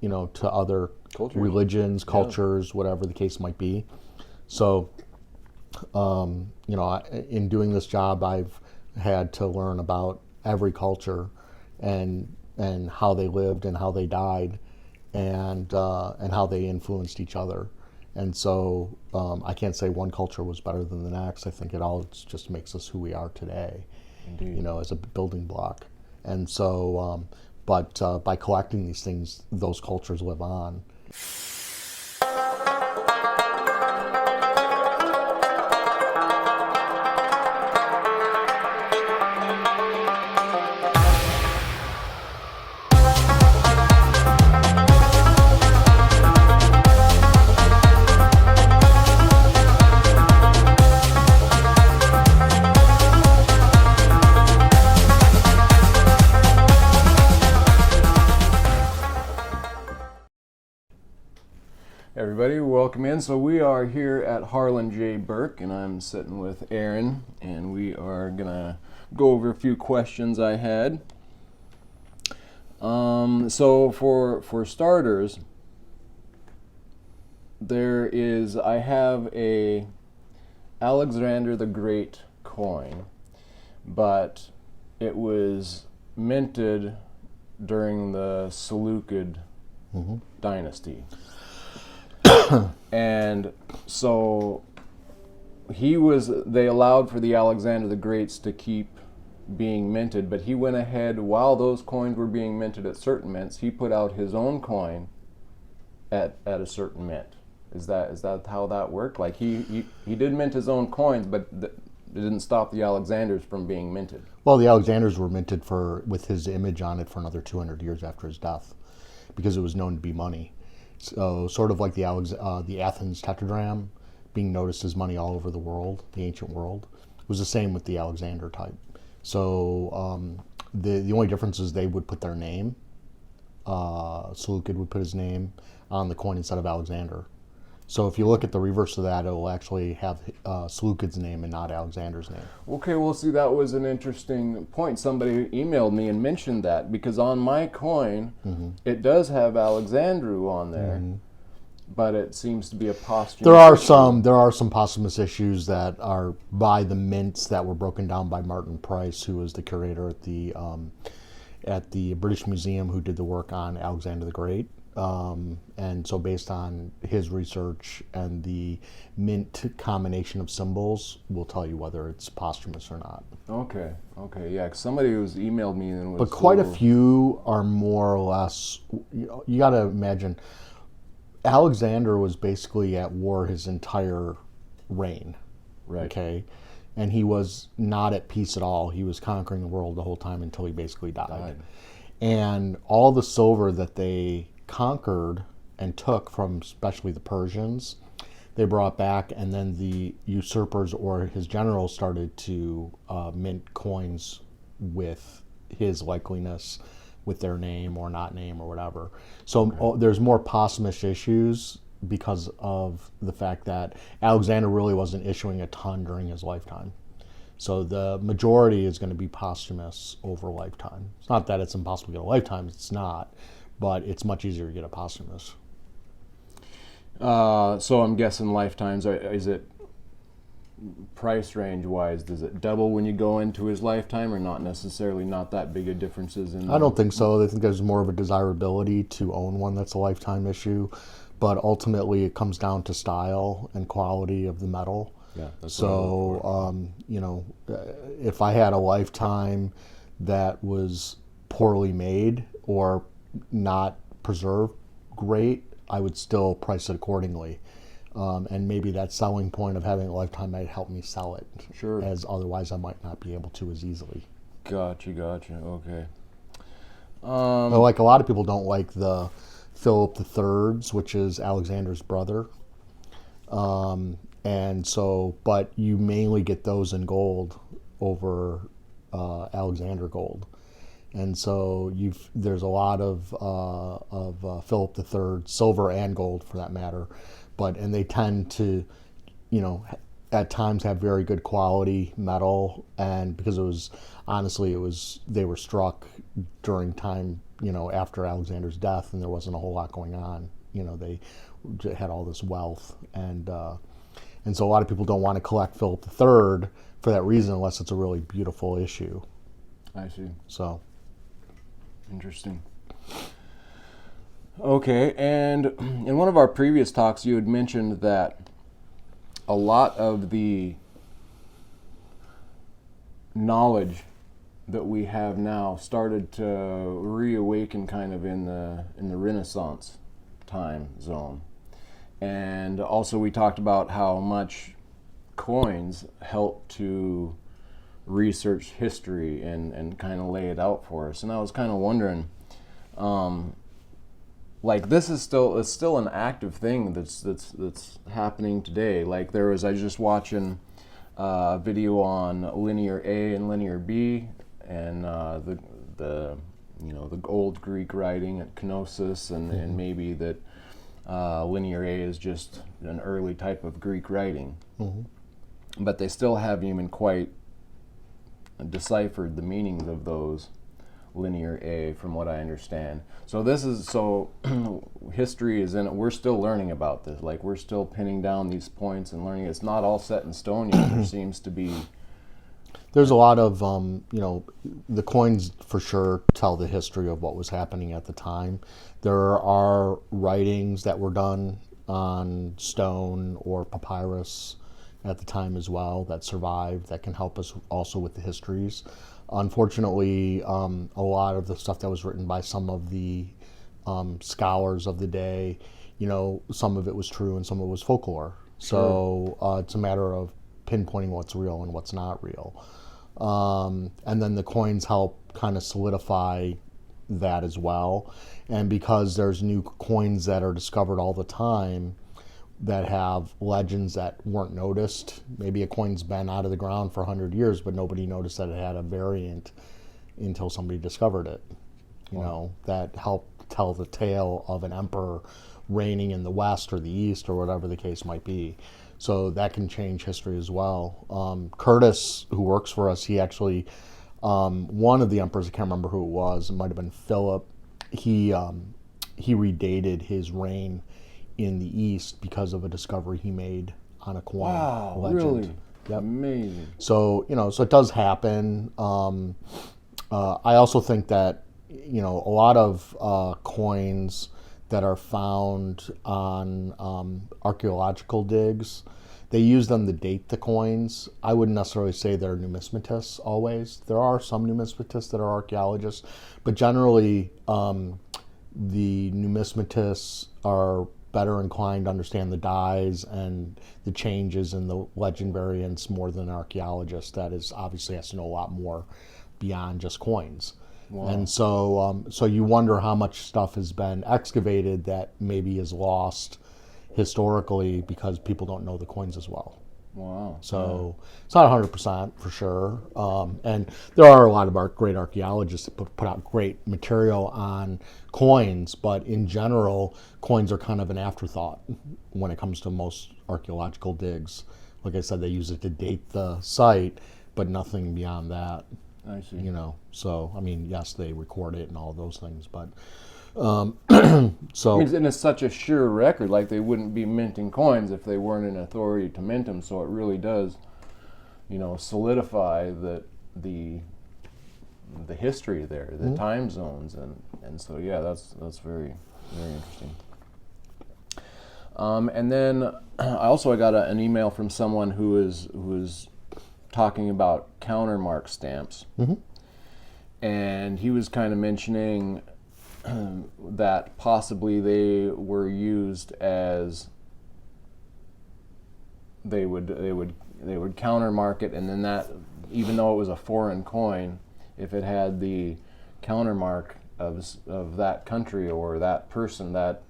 to other religions, cultures, whatever the case might be. So, in doing this job, I've had to learn about every culture and how they lived and how they died and how they influenced each other. And so I can't say one culture was better than the next. I think it all just makes us who we are today, Indeed. as a building block. And so, but by collecting these things, those cultures live on. Everybody, welcome in. So we are here at Harlan J. Berk, and I'm sitting with Aaron, and we are gonna go over a few questions I had. So for starters, I have a Alexander the Great coin, but it was minted during the Seleucid dynasty. And so they allowed for the Alexander the Greats to keep being minted, but he went ahead while those coins were being minted at certain mints, he put out his own coin at a certain mint. Is that how that worked? Like he did mint his own coins, but it didn't stop the Alexanders from being minted. Well, the Alexanders were minted with his image on it for another 200 years after his death, because it was known to be money. So sort of like the Athens tetradrachm being noticed as money all over the world, the ancient world. It was the same with the Alexander type. So the only difference is they would put their name. Seleucid would put his name on the coin instead of Alexander. So if you look at the reverse of that, it will actually have Seleucid's name and not Alexander's name. Okay, well, see, that was an interesting point. Somebody emailed me and mentioned that, because on my coin, it does have Alexandru on there, but it seems to be a posthumous There are some posthumous issues that are by the mints that were broken down by Martin Price, who was the curator at the British Museum, who did the work on Alexander the Great. And so based on his research and the mint combination of symbols, we'll tell you whether it's posthumous or not. Okay, yeah, 'cause somebody who's emailed me and was... But quite a few are more or less, you got to imagine, Alexander was basically at war his entire reign. Right. Okay? And he was not at peace at all. He was conquering the world the whole time until he basically died. And all the silver that they conquered and took from especially the Persians, they brought back, and then the usurpers or his generals started to mint coins with his likeliness, with their name or not name or whatever. So there's more posthumous issues because of the fact that Alexander really wasn't issuing a ton during his lifetime. So the majority is going to be posthumous over lifetime. It's not that it's impossible to get a lifetime, it's not, but it's much easier to get a posthumous. So I'm guessing lifetimes, is it price range wise, does it double when you go into his lifetime, or not necessarily, not that big of differences in? I don't think so. I think there's more of a desirability to own one that's a lifetime issue, but ultimately it comes down to style and quality of the metal. Yeah, that's so if I had a lifetime that was poorly made or not preserved great, I would still price it accordingly. And maybe that selling point of having a lifetime might help me sell it. Sure. As otherwise I might not be able to as easily. Gotcha, okay. But like a lot of people don't like the Philip III's, which is Alexander's brother. And so, but you mainly get those in gold over Alexander gold. And so there's a lot of Philip III, silver and gold for that matter, and they tend to, at times have very good quality metal, and because they were struck during time, after Alexander's death, and there wasn't a whole lot going on. They had all this wealth, and so a lot of people don't want to collect Philip III for that reason, unless it's a really beautiful issue. I see. So interesting. Okay, and in one of our previous talks, you had mentioned that a lot of the knowledge that we have now started to reawaken kind of in the Renaissance time zone. And also we talked about how much coins help to research history and kind of lay it out for us. And I was kind of wondering, like, this is still an active thing that's happening today. Like, I was just watching a video on linear A and linear B, and the old Greek writing at Kenosis, and maybe that linear A is just an early type of Greek writing. But they still haven't even quite deciphered the meanings of those linear A, from what I understand. So history is in it. We're still learning about this. Like, we're still pinning down these points and learning. It's not all set in stone yet. There seems to be. There's a lot of, the coins for sure tell the history of what was happening at the time. There are writings that were done on stone or papyrus at the time as well that survived, that can help us also with the histories. Unfortunately, a lot of the stuff that was written by some of the scholars of the day, some of it was true and some of it was folklore. So it's a matter of pinpointing what's real and what's not real. And then the coins help kind of solidify that as well. And because there's new coins that are discovered all the time that have legends that weren't noticed. Maybe a coin's been out of the ground for 100 years, but nobody noticed that it had a variant until somebody discovered it. That helped tell the tale of an emperor reigning in the West or the East or whatever the case might be. So that can change history as well. Curtis, who works for us, he actually, one of the emperors, I can't remember who it was, it might have been Philip, he redated his reign in the East because of a discovery he made on a coin. Wow, legend. Really? Yep. Amazing. So, so it does happen. I also think that, a lot of coins that are found on archaeological digs, they use them to date the coins. I wouldn't necessarily say they're numismatists always. There are some numismatists that are archaeologists, but generally the numismatists are better inclined to understand the dyes and the changes in the legend variants more than an archaeologist that obviously has to know a lot more beyond just coins. Wow. And so you wonder how much stuff has been excavated that maybe is lost historically because people don't know the coins as well. Wow. So it's not 100% for sure. And there are a lot of great archaeologists that put out great material on coins, but in general, coins are kind of an afterthought when it comes to most archaeological digs. Like I said, they use it to date the site, but nothing beyond that. I see. So, yes, they record it and all those things, but and it's such a sure record, like they wouldn't be minting coins if they weren't in authority to mint them. So it really does, solidify the history there, the time zones, and so yeah, that's very very interesting. And then I got an email from someone who is talking about countermark stamps, and he was kind of mentioning that possibly they were used as they would countermark it, and then that, even though it was a foreign coin, if it had the countermark of that country or that person, that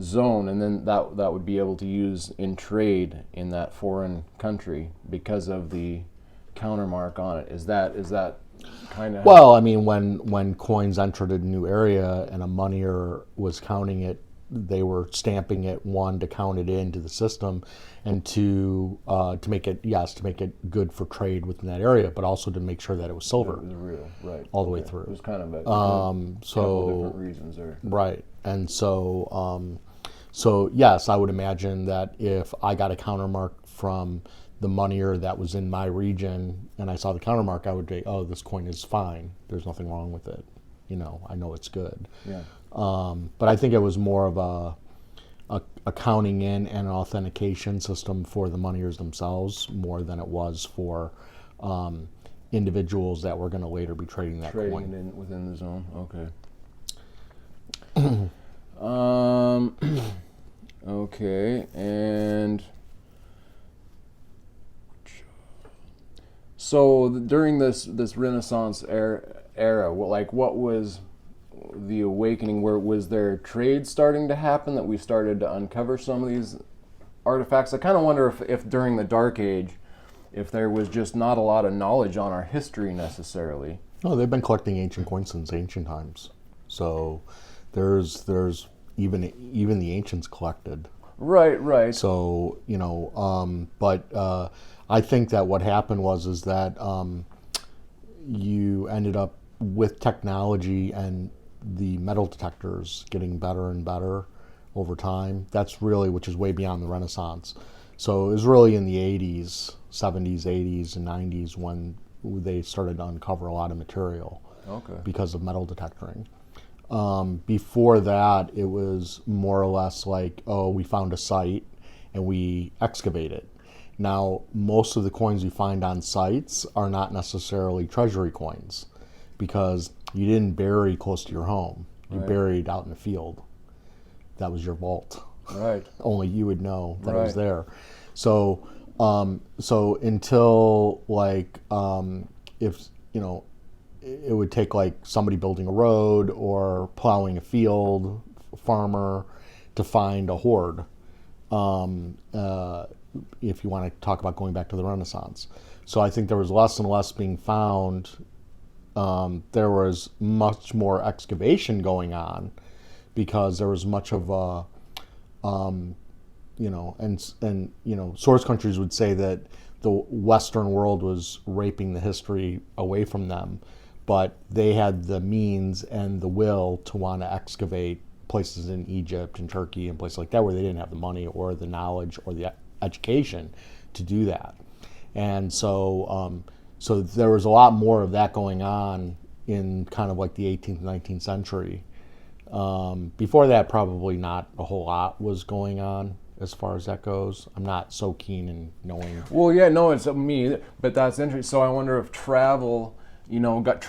zone, and then that would be able to use in trade in that foreign country because of the countermark on it. Is that kind of... Well, when coins entered a new area and a moneyer was counting it they were stamping it, one, to count it into the system, and two, to make it good for trade within that area, but also to make sure that it was silver. It was real, right? All the way through. It was kind of a couple different reasons there. Right, and so yes, I would imagine that if I got a countermark from the moneyer that was in my region, and I saw the countermark, I would say, "Oh, this coin is fine. There's nothing wrong with it. I know it's good." Yeah. But I think it was more of a counting in and an authentication system for the moneyers themselves, more than it was for individuals that were going to later be trading that coin. Trading it within the zone. Okay. Okay, and so during this Renaissance era, what was the awakening? Where was there trade starting to happen, that we started to uncover some of these artifacts? I kind of wonder if during the Dark Age, if there was just not a lot of knowledge on our history necessarily. No, they've been collecting ancient coins since ancient times. So there's even the ancients collected. Right. So but I think that what happened is that you ended up with technology and the metal detectors getting better and better over time. That's really, which is way beyond the Renaissance. So it was really in the 80s, 70s, 80s, and 90s when they started to uncover a lot of material. Okay. Because of metal detectoring. Before that, it was more or less like, oh, we found a site and we excavate it. Now, most of the coins you find on sites are not necessarily treasury coins, because you didn't bury close to your home. You buried out in the field. That was your vault. Right. Only you would know that it was there. So, until if it would take somebody building a road or plowing a field, a farmer, to find a hoard. If you want to talk about going back to the Renaissance. So I think there was less and less being found. There was much more excavation going on, because there was much of a, source countries would say that the Western world was raping the history away from them, but they had the means and the will to want to excavate places in Egypt and Turkey and places like that where they didn't have the money or the knowledge or the education to do that. And so there was a lot more of that going on in kind of like the 18th and 19th century. Before that, probably not a whole lot was going on as far as that goes. I'm not so keen in knowing. Well, yeah, no, it's me, but that's interesting. So I wonder if travel got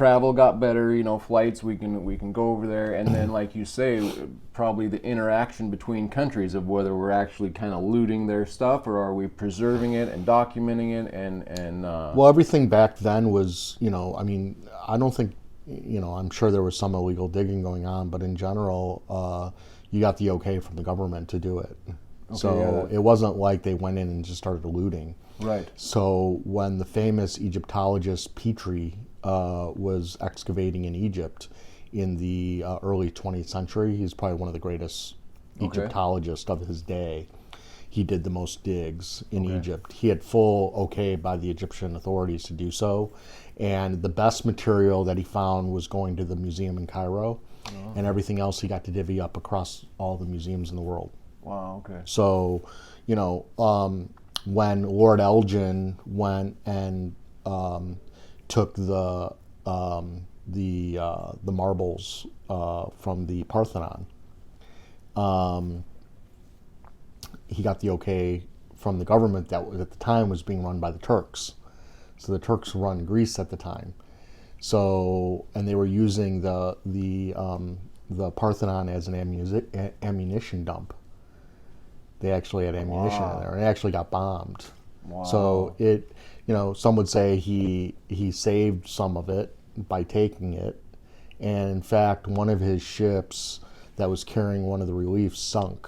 better, flights, we can go over there, and then, like you say, probably the interaction between countries of whether we're actually kind of looting their stuff, or are we preserving it and documenting it, and well, everything back then was, I don't think, I'm sure there was some illegal digging going on, but in general, you got the okay from the government to do it. Okay, so it wasn't like they went in and just started looting. Right. So when the famous Egyptologist Petrie was excavating in Egypt in the early 20th century, he's probably one of the greatest Egyptologists of his day. He did the most digs in Egypt. He had full okay by the Egyptian authorities to do so, and the best material that he found was going to the museum in Cairo, and everything else he got to divvy up across all the museums in the world. Wow, okay. So, when Lord Elgin went and took the marbles from the Parthenon, he got the okay from the government that at the time was being run by the Turks. So the Turks run Greece at the time. So, and they were using the Parthenon as an ammunition dump. They actually had ammunition in there, and it actually got bombed. Wow. So it, some would say he saved some of it by taking it, and in fact, one of his ships that was carrying one of the reliefs sunk,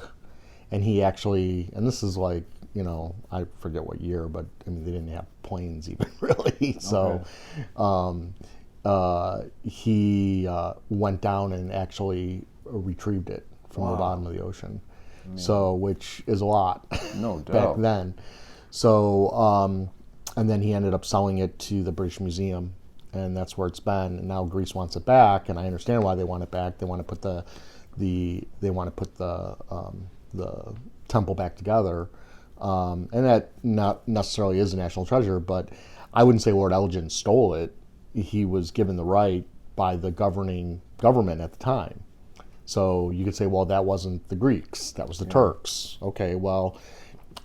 and he actually, and this is like, I forget what year, but they didn't have planes even really. So he went down and actually retrieved it from the bottom of the ocean. Amazing. So, which is a lot No back doubt. then. So, and then he ended up selling it to the British Museum, and that's where it's been. And now Greece wants it back, and I understand why they want it back. They want to put the temple back together, and that not necessarily is a national treasure, but I wouldn't say Lord Elgin stole it. He was given the right by the governing government at the time. So you could say, well, that wasn't the Greeks, that was the Turks. Okay, well,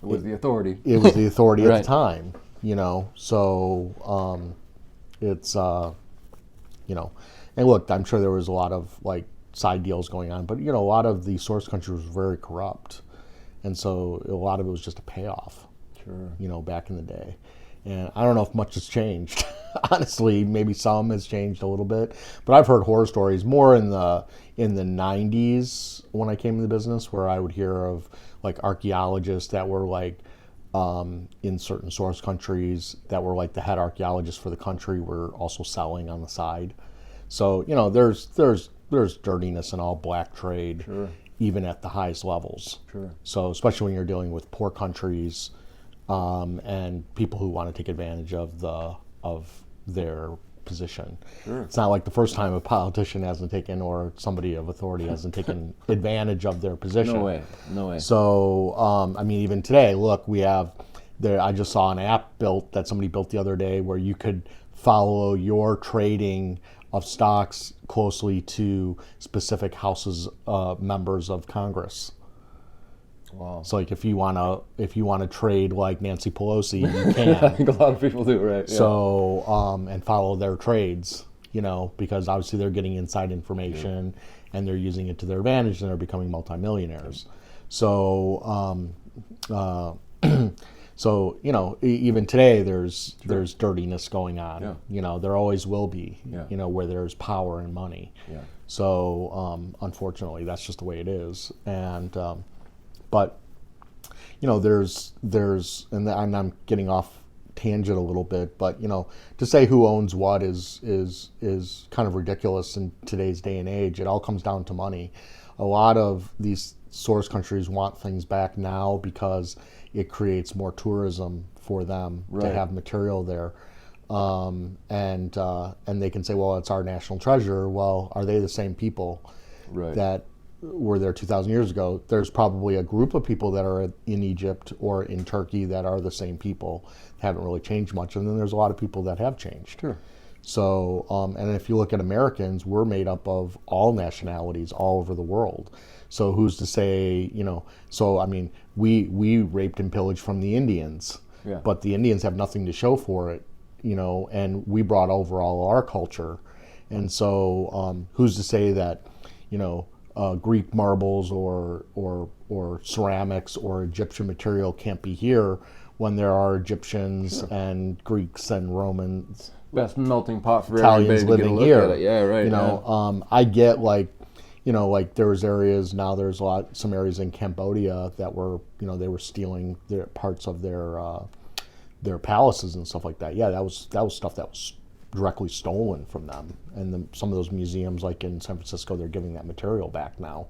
It was the authority. it was the authority Right. at the time, you know. So it's you know, and look, I'm sure there was a lot of like side deals going on, but you know, a lot of the source country was very corrupt, and so a lot of it was just a payoff. Sure. You know, back in the day. And I don't know if much has changed. Honestly, maybe some has changed a little bit. But I've heard horror stories more in the 90s when I came into the business, where I would hear of like archaeologists that were like in certain source countries that were like the head archaeologists for the country were also selling on the side. So, you know, there's dirtiness in all black trade, Sure. even at the highest levels. Sure. So especially when you're dealing with poor countries and people who want to take advantage of their position. Sure. It's not like the first time a politician hasn't taken, or somebody of authority hasn't taken advantage of their position. No way. No way. So I mean, even today, look, we have there. I just saw an app that somebody built the other day where you could follow your trading of stocks closely to specific houses, members of Congress. Wow. So like if you wanna trade like Nancy Pelosi, you I can. think a lot of people do, right? Yeah. So and follow their trades, you know, because obviously they're getting inside information and they're using it to their advantage and they're becoming multimillionaires. So so you know, even today there's dirtiness going on. Yeah. You know, there always will be. Yeah. You know, where there's power and money. Yeah. So unfortunately, that's just the way it is. And but you know, there's and I'm getting off tangent a little bit, but you know, to say who owns what is kind of ridiculous in today's day and age. It all comes down to money. A lot of these source countries want things back now because it creates more tourism for them to Right. have material there. And they can say, well, it's our national treasure. Well, are they the same people Right. that were there 2,000 years ago? There's probably a group of people that are in Egypt or in Turkey that are the same people, haven't really changed much. And then there's a lot of people that have changed. Sure. So, and if you look at Americans, we're made up of all nationalities all over the world. So who's to say, you know, so I mean, we raped and pillaged from the Indians, Yeah. but the Indians have nothing to show for it, you know, and we brought over all our culture. And so who's to say that, you know, Greek marbles or ceramics or Egyptian material can't be here when there are Egyptians and Greeks and Romans, Best melting pot for Italians everybody to get a living look here. at it. Yeah, right. You know, I get like, you know, like there's areas now. There's some areas in Cambodia that were, you know, they were stealing their parts of their palaces and stuff like that. Yeah, that was stuff that was directly stolen from them. And some of those museums, like in San Francisco, they're giving that material back now.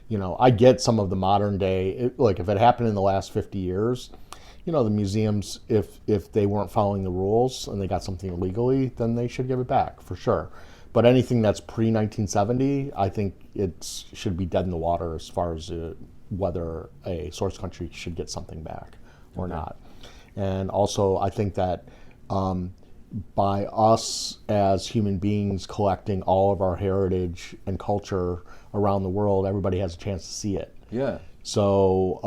You know, I get some of the modern day, like if it happened in the last 50 years, you know, the museums, if they weren't following the rules and they got something illegally, then they should give it back for sure. But anything that's pre-1970, I think it should be dead in the water as far as whether a source country should get something back or not. And also, I think that by us as human beings collecting all of our heritage and culture around the world, everybody has a chance to see it. Yeah. So,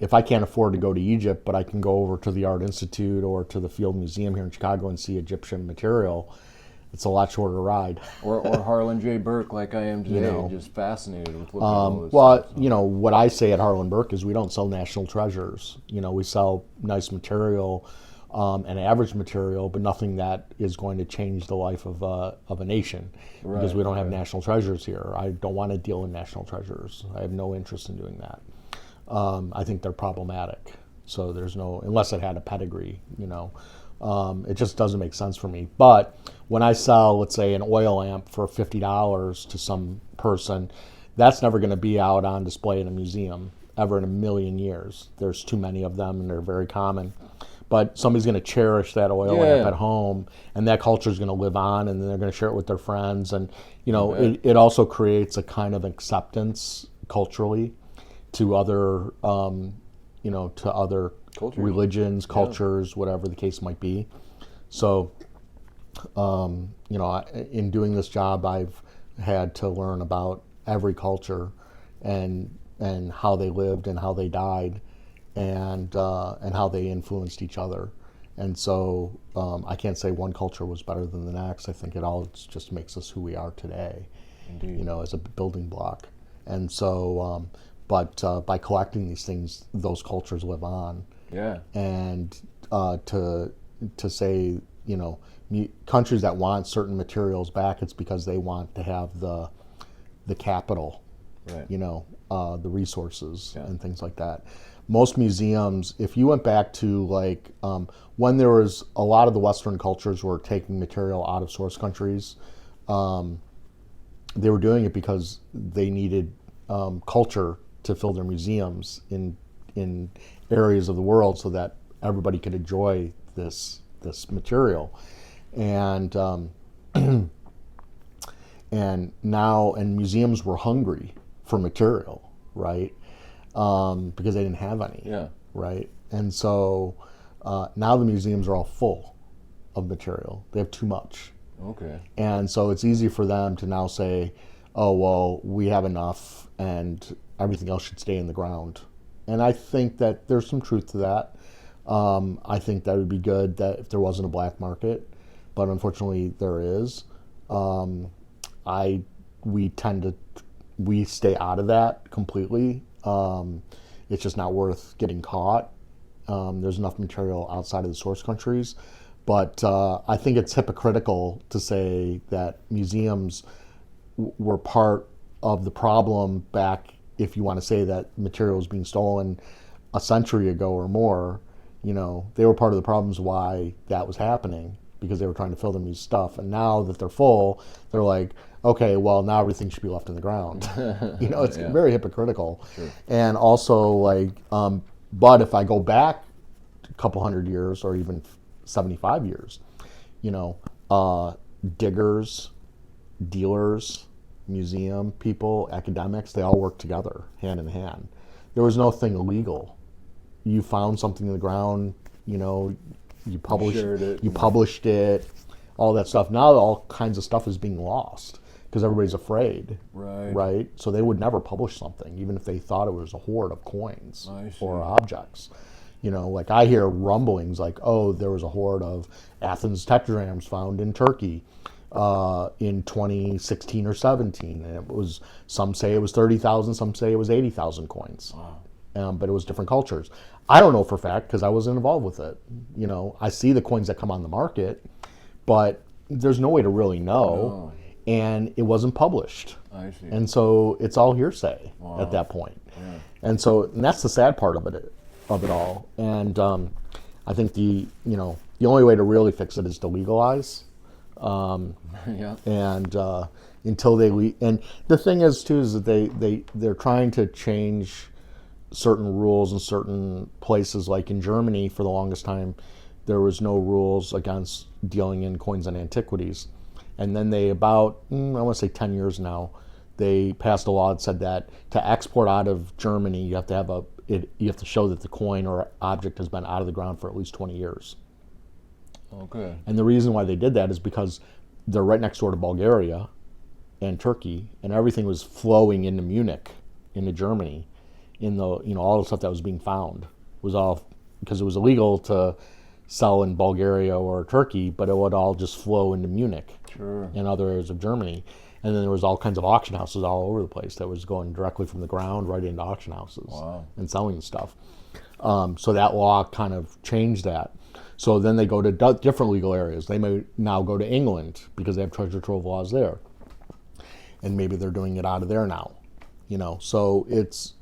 if I can't afford to go to Egypt, but I can go over to the Art Institute or to the Field Museum here in Chicago and see Egyptian material, it's a lot shorter ride. Or Harlan J. Berk, like I am today, You know. just fascinated with looking at all this Well, stuff. you know, what I say at Harlan Berk is we don't sell national treasures. You know, we sell nice material and average material, but nothing that is going to change the life of a nation, because we don't have national treasures here. I don't want to deal in national treasures. I have no interest in doing that. I think they're problematic. So there's no, unless it had a pedigree, you know. It just doesn't make sense for me. But when I sell, let's say, an oil lamp for $50 to some person, that's never going to be out on display in a museum ever in a million years. There's too many of them, and they're very common. But somebody's going to cherish that oil lamp at home, and that culture is going to live on, and then they're going to share it with their friends. And, it also creates a kind of acceptance culturally to other, to other religions, cultures, whatever the case might be. So, in doing this job, I've had to learn about every culture and how they lived and how they died and how they influenced each other. And so I can't say one culture was better than the next. I think it all just makes us who we are today, as a building block. And so, but by collecting these things, those cultures live on. Yeah. And to say, countries that want certain materials back, it's because they want to have the capital, right. The resources and things like that. Most museums, if you went back to when there was a lot of the Western cultures were taking material out of source countries, they were doing it because they needed culture to fill their museums in areas of the world so that everybody could enjoy this material. And and museums were hungry for material, right? Because they didn't have any, right? And so now the museums are all full of material. They have too much. Okay. And so it's easy for them to now say, oh, well, we have enough and everything else should stay in the ground. And I think that there's some truth to that. I think that would be good that if there wasn't a black market, but unfortunately there is. We stay out of that completely. It's just not worth getting caught. There's enough material outside of the source countries. But I think it's hypocritical to say that museums were part of the problem back, if you want to say that material was being stolen a century ago or more. They were part of the problems why that was happening, because they were trying to fill them with stuff. And now that they're full, they're like, okay, well, now everything should be left in the ground. It's very hypocritical. Sure. And also, but if I go back a couple hundred years or even 75 years, diggers, dealers, museum people, academics, they all work together hand in hand. There was no thing illegal. You found something in the ground, you published it, all that stuff. Now all kinds of stuff is being lost because everybody's afraid, right? So they would never publish something, even if they thought it was a hoard of coins or objects. I hear rumblings like, oh, there was a hoard of Athens tetradrachms found in Turkey in 2016 or 17. And it was, some say it was 30,000, some say it was 80,000 coins. Wow. But it was different cultures. I don't know for a fact because I wasn't involved with it. I see the coins that come on the market, but there's no way to really know. And it wasn't published. I see. And so it's all hearsay at that point. Yeah. And that's the sad part of it all. And I think the only way to really fix it is to legalize. And until they and the thing is too is that they're trying to change certain rules in certain places. Like in Germany, for the longest time, there was no rules against dealing in coins and antiquities. And then I want to say 10 years now, they passed a law that said that to export out of Germany, you have to show that the coin or object has been out of the ground for at least 20 years. Okay. And the reason why they did that is because they're right next door to Bulgaria and Turkey, and everything was flowing into Munich, into Germany. All the stuff that was being found was all because it was illegal to sell in Bulgaria or Turkey, but it would all just flow into Munich and other areas of Germany. And then there was all kinds of auction houses all over the place that was going directly from the ground right into auction houses and selling stuff. So that law kind of changed that. So then they go to different legal areas. They may now go to England because they have treasure trove laws there. And maybe they're doing it out of there now. So it's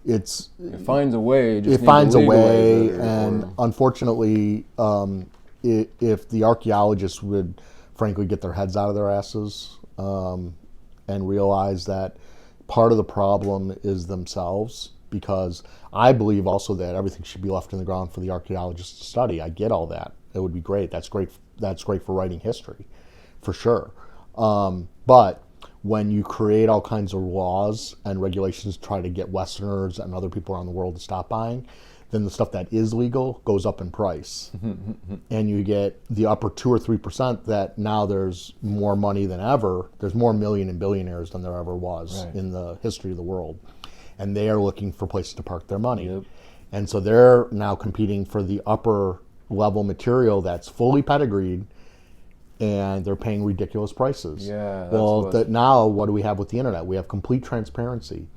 it finds a way. It finds a way, and unfortunately, if the archaeologists would, frankly, get their heads out of their asses and realize that part of the problem is themselves, because I believe also that everything should be left in the ground for the archaeologists to study. I get all that. It would be great. That's great. That's great for writing history, for sure. But when you create all kinds of laws and regulations to try to get Westerners and other people around the world to stop buying, then the stuff that is legal goes up in price. And you get the upper 2 or 3% that now there's more money than ever. There's more million and billionaires than there ever was in the history of the world. And they are looking for places to park their money. Yep. And so they're now competing for the upper level material that's fully pedigreed, and they're paying ridiculous prices. Yeah. Now what do we have with the internet? We have complete transparency.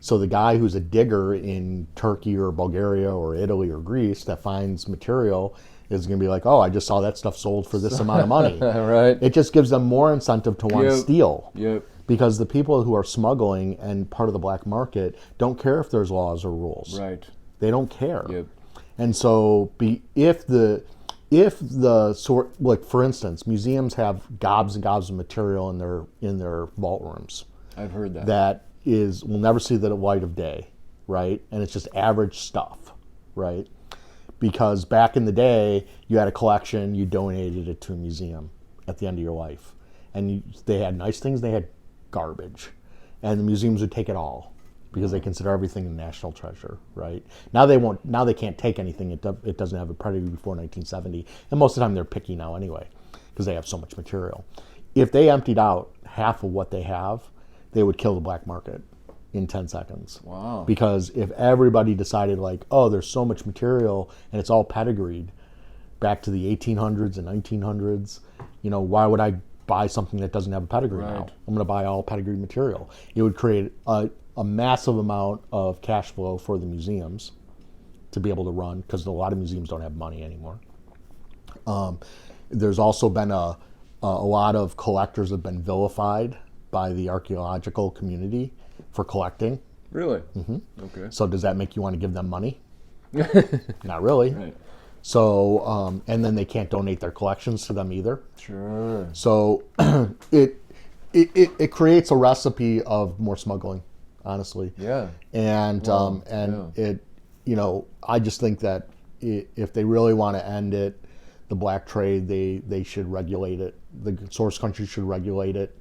So the guy who's a digger in Turkey or Bulgaria or Italy or Greece that finds material is going to be like, oh, I just saw that stuff sold for this amount of money. Right. It just gives them more incentive to want to steal. Yep. Because the people who are smuggling and part of the black market don't care if there's laws or rules. Right. They don't care. Yep. And so if the sort, like for instance, museums have gobs and gobs of material in their vault rooms. I've heard that. That will never see the light of day, right? And it's just average stuff, right? Because back in the day, you had a collection, you donated it to a museum at the end of your life. And they had nice things, they had garbage. And the museums would take it all because they consider everything a national treasure, right? Now they won't. Now they can't take anything. It doesn't have a pedigree before 1970, and most of the time they're picky now anyway, because they have so much material. If they emptied out half of what they have, they would kill the black market in 10 seconds. Wow. Because if everybody decided like, oh, there's so much material and it's all pedigreed back to the 1800s and 1900s, why would I buy something that doesn't have a pedigree now? I'm going to buy all pedigreed material. It would create a massive amount of cash flow for the museums to be able to run, because a lot of museums don't have money anymore. There's also been a lot of collectors have been vilified by the archaeological community for collecting. Really? Mm-hmm. Okay. So does that make you want to give them money? Not really. Right. So, and then they can't donate their collections to them either. Sure. So it creates a recipe of more smuggling, honestly. Yeah. And it, I just think that if they really want to end it, the black trade, they should regulate it. The source country should regulate it,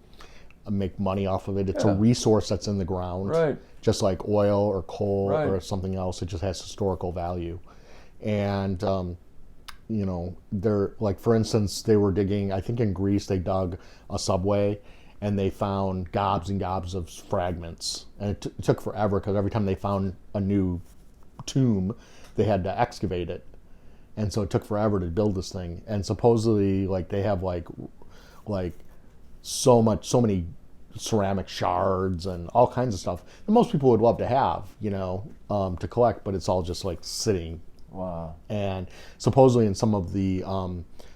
make money off of it. It's a resource that's in the ground, right? Just like oil or coal or something else. It just has historical value. And, they're like, for instance, they were digging, I think in Greece, they dug a subway and they found gobs and gobs of fragments. And it took forever, because every time they found a new tomb, they had to excavate it. And so it took forever to build this thing. And supposedly, like, they have like so many ceramic shards and all kinds of stuff that most people would love to have, to collect, but it's all just like sitting. Wow. And supposedly in some of the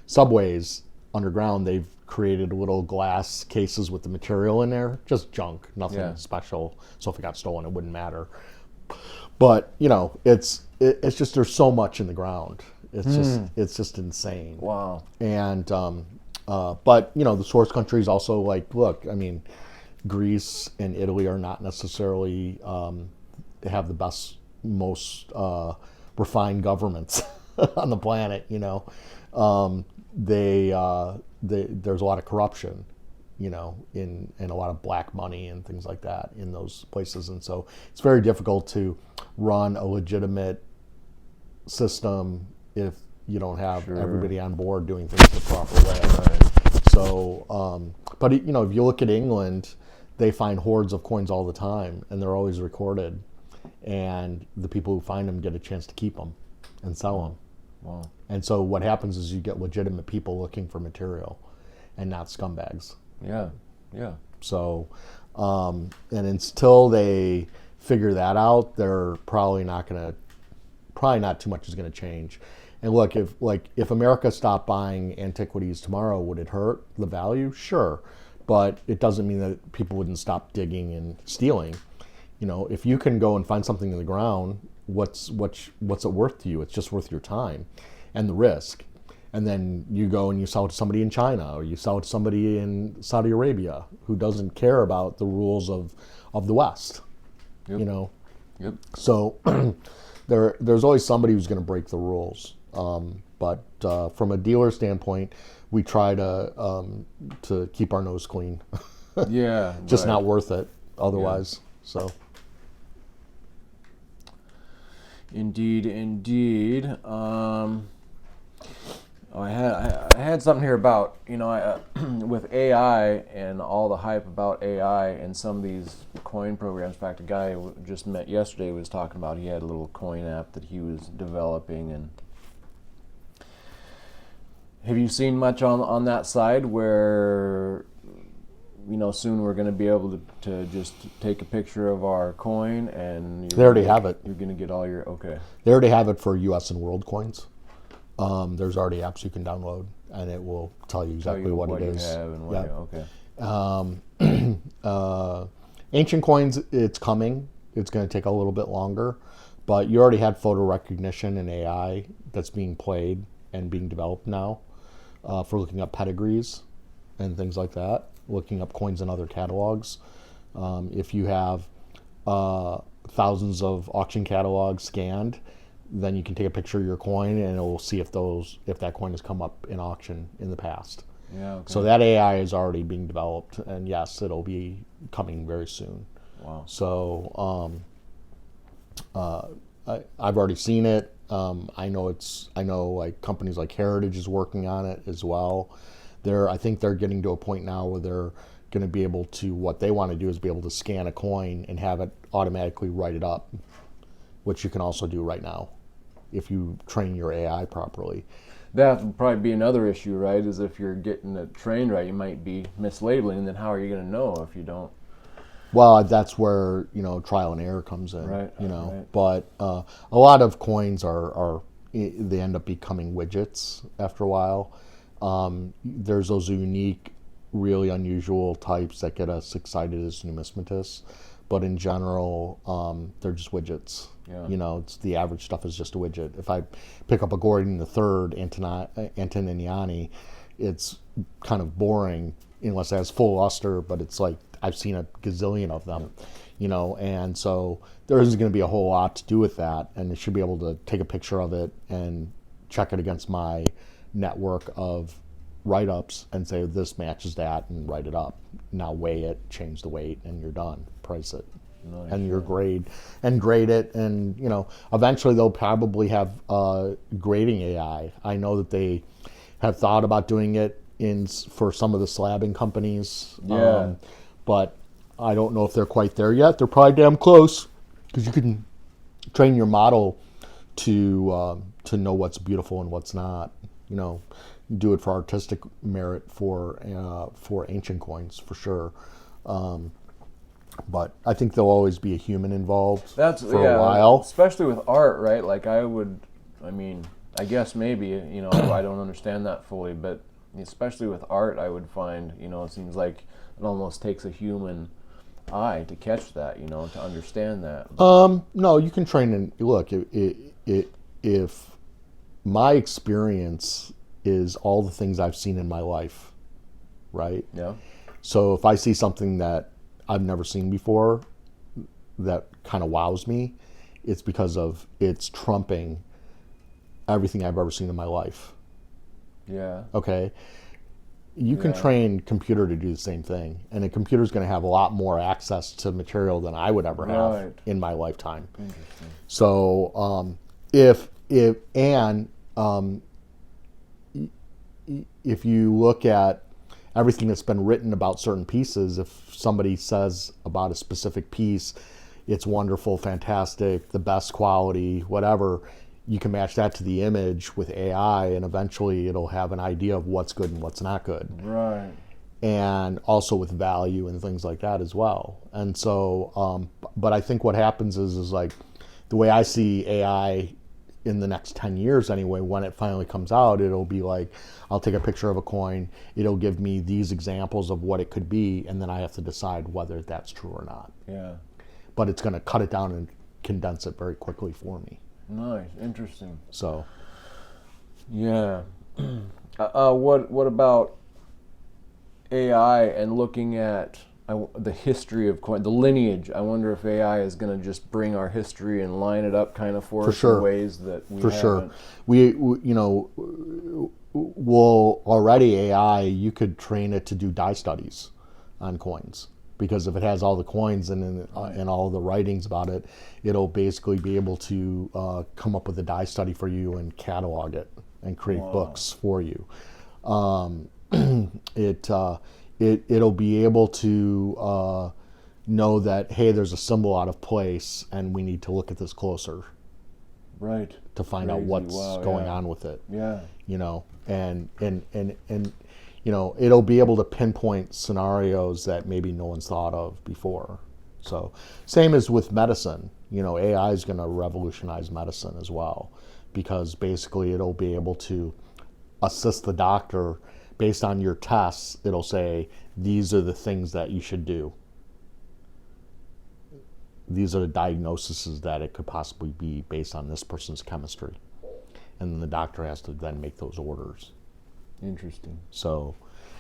subways underground, they've created little glass cases with the material in there, just junk, nothing special. So if it got stolen, it wouldn't matter. But it's just, there's so much in the ground. It's just insane. Wow. And but the source countries also, like, look, I mean, Greece and Italy are not necessarily have the best, most refined governments on the planet. There's a lot of corruption, in a lot of black money and things like that in those places, and so it's very difficult to run a legitimate system if you don't have everybody on board doing things the proper way. Right? So, but if you look at England, they find hoards of coins all the time, and they're always recorded. And the people who find them get a chance to keep them and sell them. Wow. And so what happens is you get legitimate people looking for material and not scumbags. Yeah, yeah. So, and until they figure that out, they're probably not too much is going to change. And look, if America stopped buying antiquities tomorrow, would it hurt the value? Sure. But it doesn't mean that people wouldn't stop digging and stealing. if you can go and find something in the ground, what's it worth to you? It's just worth your time and the risk. And then you go and you sell it to somebody in China, or you sell it to somebody in Saudi Arabia who doesn't care about the rules of the West. Yep. Yep. So there's always somebody who's going to break the rules. But from a dealer standpoint, we try to keep our nose clean. Yeah. Just not worth it otherwise. Yeah. So. Indeed. I had something here about, with AI and all the hype about AI and some of these coin programs. In fact, a guy I just met yesterday was talking about he had a little coin app that he was developing. And have you seen much on that side where, soon we're going to be able to just take a picture of our coin and they already have it. You're going to get all your, They already have it for US and world coins. There's already apps you can download, and it will tell you exactly what it is. Ancient coins, it's coming. It's going to take a little bit longer, but you already had photo recognition and AI that's being played and being developed now for looking up pedigrees and things like that, looking up coins in other catalogs. If you have thousands of auction catalogs scanned, then you can take a picture of your coin and it will see if that coin has come up in auction in the past. Yeah. Okay. So that AI is already being developed, and yes, it'll be coming very soon. Wow. So I've already seen it. I know like companies like Heritage is working on it as well. I think they're getting to a point now where they're going to be able to, what they want to do is be able to scan a coin and have it automatically write it up, which you can also do right now if you train your AI properly. That would probably be another issue, right? Is if you're getting it trained right, you might be mislabeling, and then how are you going to know if you don't? Well, that's where trial and error comes in. Right. Right. But a lot of coins they end up becoming widgets after a while. There's those unique, really unusual types that get us excited as numismatists, but in general, they're just widgets. Yeah. It's the average stuff is just a widget. If I pick up a Gordon III Antoniani, it's kind of boring unless it has full luster, but it's like I've seen a gazillion of them, and so there isn't going to be a whole lot to do with that, and it should be able to take a picture of it and check it against my network of write-ups and say this matches that and write it up. Now weigh it, change the weight, and you're done. Price it. Nice. And your grade it, and eventually they'll probably have grading AI. I know that they have thought about doing it for some of the slabbing companies. Yeah. But I don't know if they're quite there yet. They're probably damn close, because you can train your model to know what's beautiful and what's not. Do it for artistic merit for ancient coins for sure. But I think there'll always be a human involved for a while. Especially with art, right? Like I guess maybe, I don't understand that fully, but especially with art, I would find, it seems like it almost takes a human eye to catch that, to understand that. No, you can train and look, if my experience is all the things I've seen in my life, right? Yeah. So if I see something that I've never seen before that kind of wows me, it's because of it's trumping everything I've ever seen in my life. Yeah. Okay. You can train computer to do the same thing, and a computer's going to have a lot more access to material than I would ever have in my lifetime. Interesting. So if you look at everything that's been written about certain pieces, if somebody says about a specific piece, it's wonderful, fantastic, the best quality, whatever, you can match that to the image with AI, and eventually it'll have an idea of what's good and what's not good. Right. And also with value and things like that as well. And so, but I think what happens is like the way I see AI in the next 10 years anyway, when it finally comes out, it'll be like, I'll take a picture of a coin, it'll give me these examples of what it could be, and then I have to decide whether that's true or not. Yeah. but it's going to cut it down and condense it very quickly for me. Nice, interesting. So, yeah. What about AI and looking at the history of coin, the lineage? I wonder if AI is going to just bring our history and line it up kind of for us in ways that we haven't. Sure. We will already AI, you could train it to do die studies on coins, because if it has all the coins and all the writings about it, it'll basically be able to come up with a die study for you and catalog it and create books for you. It'll be able to know that, hey, there's a symbol out of place and we need to look at this closer. Right. To find out what's going on with it. Yeah. And it'll be able to pinpoint scenarios that maybe no one's thought of before. So same as with medicine, AI is going to revolutionize medicine as well, because basically it'll be able to assist the doctor based on your tests. It'll say, these are the things that you should do. These are the diagnoses that it could possibly be based on this person's chemistry. And then the doctor has to then make those orders. Interesting. So,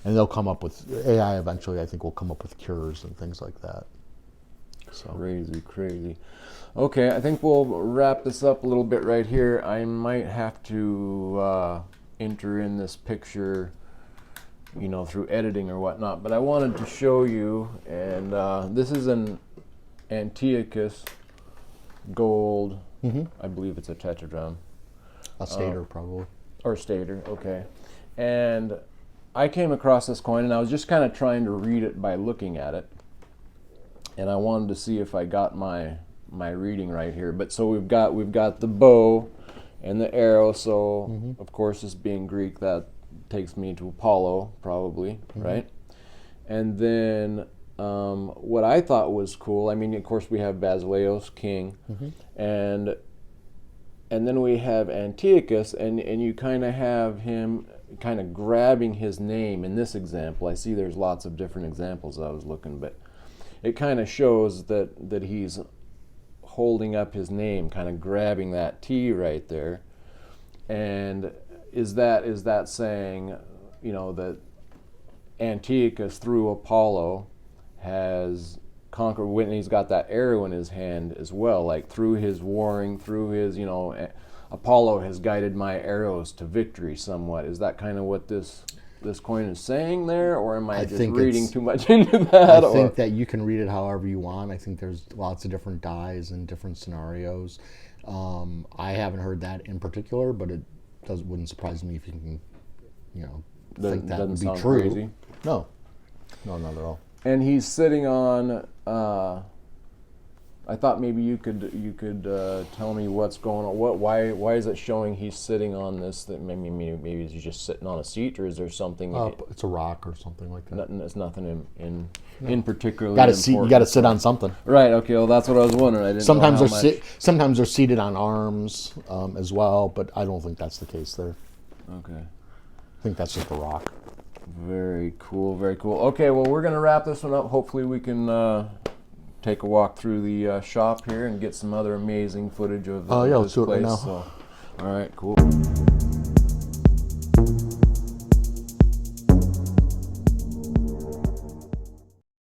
and they'll come up with, AI eventually I think will come up with cures and things like that. So. Crazy. Okay, I think we'll wrap this up a little bit right here. I might have to enter in this picture, through editing or whatnot, but I wanted to show you, and this is an Antiochus gold, I believe it's a tetradrachm. A stater, probably. Or stater, okay. And I came across this coin, and I was just kind of trying to read it by looking at it. And I wanted to see if I got my reading right here. But so we've got the bow and the arrow. So of course, this being Greek, that takes me to Apollo, probably, right? And then what I thought was cool, I mean, of course, we have Basileus, king, and then we have Antiochus, and you kind of have him kind of grabbing his name in this example. I see there's lots of different examples I was looking, but it kind of shows that he's holding up his name, kind of grabbing that T right there. And is that saying, that Antiochus through Apollo has conquered, when he's got that arrow in his hand as well, like through his warring, through his, Apollo has guided my arrows to victory somewhat. Is that kind of what this coin is saying there, or am I just reading too much into that? I think that you can read it however you want. I think there's lots of different dies and different scenarios. I haven't heard that in particular, but it wouldn't surprise me if you can, think that would be true. Crazy. No, not at all. And he's sitting on. I thought maybe you could tell me what's going on. Why is it showing he's sitting on this? That maybe he's just sitting on a seat, or is there something? It's a rock or something like that. There's nothing in particular. You got to sit on something. Right. Okay. Well, that's what I was wondering. I didn't. Sometimes they're seated on arms as well, but I don't think that's the case there. Okay. I think that's just a rock. Very cool. Very cool. Okay. Well, we're gonna wrap this one up. Hopefully, we can take a walk through the shop here and get some other amazing footage of this place. Let's do it right now. So, all right. Cool.